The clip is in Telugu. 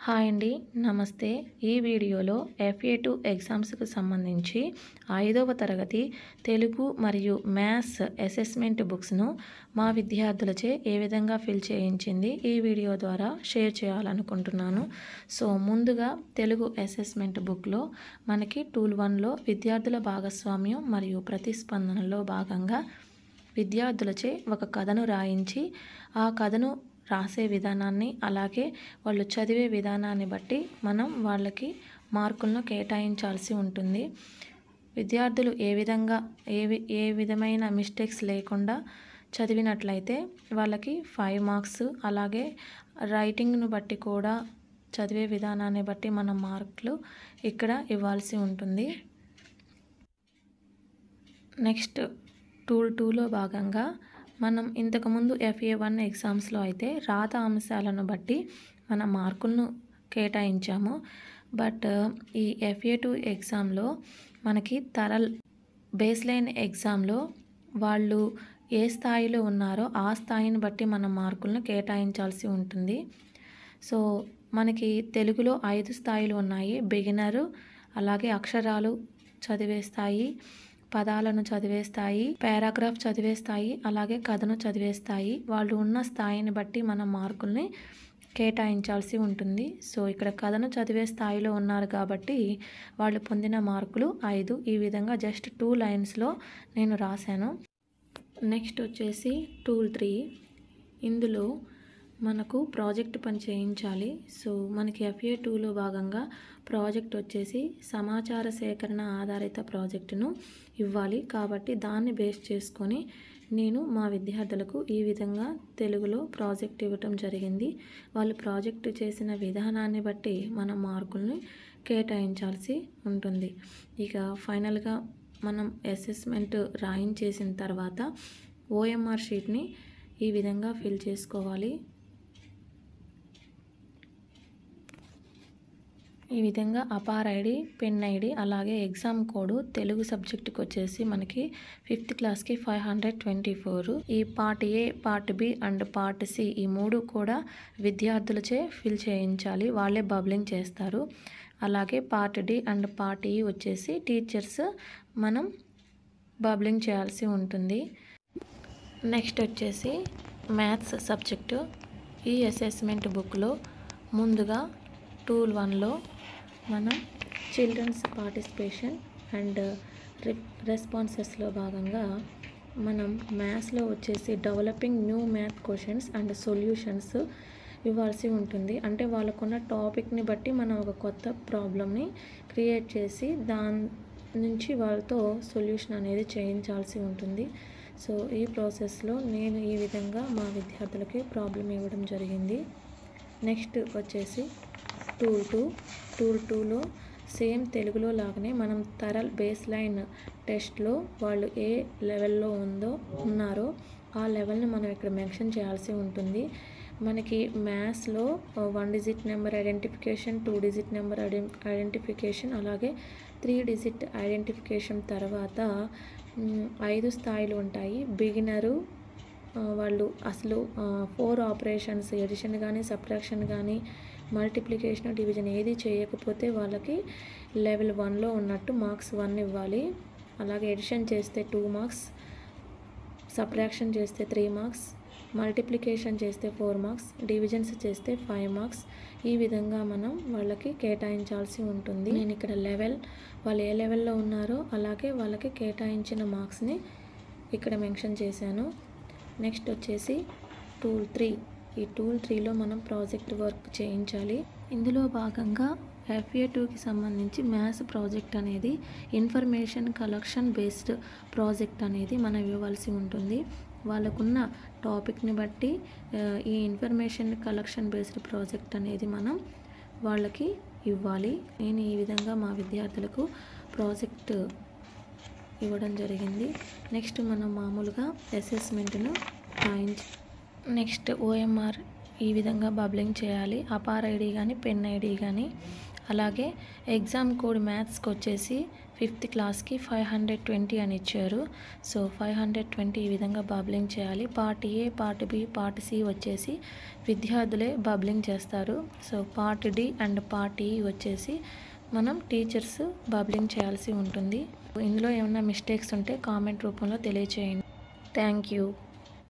హాయ్ అండి, నమస్తే. ఈ వీడియోలో FA2 ఎగ్జామ్స్కి సంబంధించి 5వ తరగతి తెలుగు మరియు మ్యాథ్స్ అసెస్మెంట్ బుక్స్ను మా విద్యార్థులచే ఏ విధంగా ఫిల్ చేయించింది ఈ వీడియో ద్వారా షేర్ చేయాలనుకుంటున్నాను. సో ముందుగా తెలుగు అసెస్మెంట్ బుక్లో మనకి టూల్ 1లో విద్యార్థుల భాగస్వామ్యం మరియు ప్రతిస్పందనలో భాగంగా విద్యార్థులచే ఒక కథను రాయించి ఆ కథను రాసే విధానాన్ని అలాగే వాళ్ళు చదివే విధానాన్ని బట్టి మనం వాళ్ళకి మార్కులను కేటాయించాల్సి ఉంటుంది. విద్యార్థులు ఏ విధమైన మిస్టేక్స్ లేకుండా చదివినట్లయితే వాళ్ళకి 5 మార్క్స్, అలాగే రైటింగ్ను బట్టి కూడా చదివే విధానాన్ని బట్టి మనం మార్కులు ఇక్కడ ఇవ్వాల్సి ఉంటుంది. నెక్స్ట్ టూల్ 2లో భాగంగా మనం ఇంతకుముందు FA1 ఎగ్జామ్స్లో అయితే రాత అంశాలను బట్టి మన మార్కులను కేటాయించాము. బట్ ఈ FA2 ఎగ్జామ్లో మనకి థరల్ బేస్లైన్ ఎగ్జామ్లో వాళ్ళు ఏ స్థాయిలో ఉన్నారో ఆ స్థాయిని బట్టి మన మార్కులను కేటాయించాల్సి ఉంటుంది. సో మనకి తెలుగులో 5 స్థాయిలు ఉన్నాయి. బిగినరు, అలాగే అక్షరాలు చదివే స్థాయి, పదాలను చదివే స్థాయి, పారాగ్రాఫ్ చదివే స్థాయి, అలాగే కథను చదివే స్థాయి. వాళ్ళు ఉన్న స్థాయిని బట్టి మన మార్కుల్ని కేటాయించాల్సి ఉంటుంది. సో ఇక్కడ కథను చదివే స్థాయిలో ఉన్నారు కాబట్టి వాళ్ళు పొందిన మార్కులు 5. ఈ విధంగా జస్ట్ 2 లైన్స్లో నేను రాశాను. నెక్స్ట్ వచ్చేసి టూల్ 3. ఇందులో మనకు ప్రాజెక్ట్ పని చేయించాలి. సో మనకి FA2లో భాగంగా ప్రాజెక్ట్ వచ్చేసి సమాచార సేకరణ ఆధారిత ప్రాజెక్టును ఇవ్వాలి. కాబట్టి దాన్ని బేస్ చేసుకొని నేను మా విద్యార్థులకు ఈ విధంగా తెలుగులో ప్రాజెక్ట్ ఇవ్వటం జరిగింది. వాళ్ళు ప్రాజెక్టు చేసిన విధానాన్ని బట్టి మన మార్కుల్ని కేటాయించాల్సి ఉంటుంది. ఇక ఫైనల్గా మనం అసెస్మెంట్ రాయించేసిన తర్వాత OMR షీట్ని ఈ విధంగా ఫిల్ చేసుకోవాలి. ఈ విధంగా అపార్ ఐడి, పెన్ ఐడి, అలాగే ఎగ్జామ్ కోడ్ తెలుగు సబ్జెక్టుకి వచ్చేసి మనకి 5th క్లాస్కి 524. ఈ part A, part B and part C ఈ 3 కూడా విద్యార్థులచే ఫిల్ చేయించాలి. వాళ్ళే బబ్లింగ్ చేస్తారు. అలాగే part D and part E వచ్చేసి టీచర్స్ మనం బబ్లింగ్ చేయాల్సి ఉంటుంది. నెక్స్ట్ వచ్చేసి మ్యాథ్స్ సబ్జెక్టు. ఈ అసెస్మెంట్ బుక్లో ముందుగా టూల్ 1లో మనం చిల్డ్రన్స్ పార్టిసిపేషన్ అండ్ రెస్పాన్సెస్లో భాగంగా మనం మ్యాథ్స్లో వచ్చేసి developing new math questions and solutions ఇవ్వాల్సి ఉంటుంది. అంటే వాళ్ళకున్న టాపిక్ని బట్టి మనం ఒక కొత్త ప్రాబ్లమ్ని క్రియేట్ చేసి దాని నుంచి వాళ్ళతో సొల్యూషన్ అనేది చేయించాల్సి ఉంటుంది. సో ఈ ప్రాసెస్లో నేను ఈ విధంగా మా విద్యార్థులకి ప్రాబ్లం ఇవ్వడం జరిగింది. నెక్స్ట్ వచ్చేసి టూల్ 2లో సేమ్ తెలుగులో లాగానే మనం థరల్ బేస్ లైన్ టెస్ట్లో వాళ్ళు ఏ లెవెల్లో ఉన్నారో ఆ లెవెల్ని మనం ఇక్కడ మెన్షన్ చేయాల్సి ఉంటుంది. మనకి మ్యాథ్స్లో 1 digit number identification, 2 digit number identification, అలాగే 3 డిజిట్ ఐడెంటిఫికేషన్ తర్వాత 5 స్థాయిలు ఉంటాయి. బిగినరు వాళ్ళు అసలు 4 ఆపరేషన్స్ ఎడిషన్ కానీ సబ్ట్రాక్షన్ కానీ మల్టిప్లికేషన్, డివిజన్ ఏది చేయకపోతే వాళ్ళకి లెవెల్ 1లో ఉన్నట్టు మార్క్స్ 1 ఇవ్వాలి. అలాగే ఎడిషన్ చేస్తే 2 మార్క్స్, సబ్ట్రాక్షన్ చేస్తే 3 మార్క్స్, మల్టిప్లికేషన్ చేస్తే 4 మార్క్స్, డివిజన్స్ చేస్తే 5 మార్క్స్. ఈ విధంగా మనం వాళ్ళకి కేటాయించాల్సి ఉంటుంది. నేను ఇక్కడ వాళ్ళు ఏ లెవెల్లో ఉన్నారో అలాగే వాళ్ళకి కేటాయించిన మార్క్స్ని ఇక్కడ మెన్షన్ చేశాను. నెక్స్ట్ వచ్చేసి టూల్ 3. ఈ టూల్ 3లో మనం ప్రాజెక్ట్ వర్క్ చేయించాలి. ఇందులో భాగంగా FA2కి సంబంధించి మ్యాథ్స్ ప్రాజెక్ట్ అనేది ఇన్ఫర్మేషన్ కలెక్షన్ బేస్డ్ ప్రాజెక్ట్ అనేది మనం ఇవ్వాల్సి ఉంటుంది. వాళ్ళకున్న టాపిక్ని బట్టి ఈ ఇన్ఫర్మేషన్ కలెక్షన్ బేస్డ్ ప్రాజెక్ట్ అనేది మనం వాళ్ళకి ఇవ్వాలి. నేను ఈ విధంగా మా విద్యార్థులకు ప్రాజెక్ట్ ఇవ్వడం జరిగింది. నెక్స్ట్ మనం మామూలుగా అసెస్మెంట్ను రాయించి నెక్స్ట్ OMR ఈ విధంగా బబ్లింగ్ చేయాలి. అపార్ ఐడి కానీ పెన్ ఐడి కానీ. అలాగే ఎగ్జామ్ కోడ్ మ్యాథ్స్కి వచ్చేసి 5th క్లాస్కి 520 అని ఇచ్చారు. సో 520 ఈ విధంగా బబ్లింగ్ చేయాలి. Part A, part B, part C వచ్చేసి విద్యార్థులే బబ్లింగ్ చేస్తారు. So part D and part E వచ్చేసి మనం టీచర్స్ బబ్లింగ్ చేయాల్సి ఉంటుంది. ఇందులో ఏమైనా మిస్టేక్స్ ఉంటే కామెంట్ రూపంలో తెలియచేయండి. Thank you.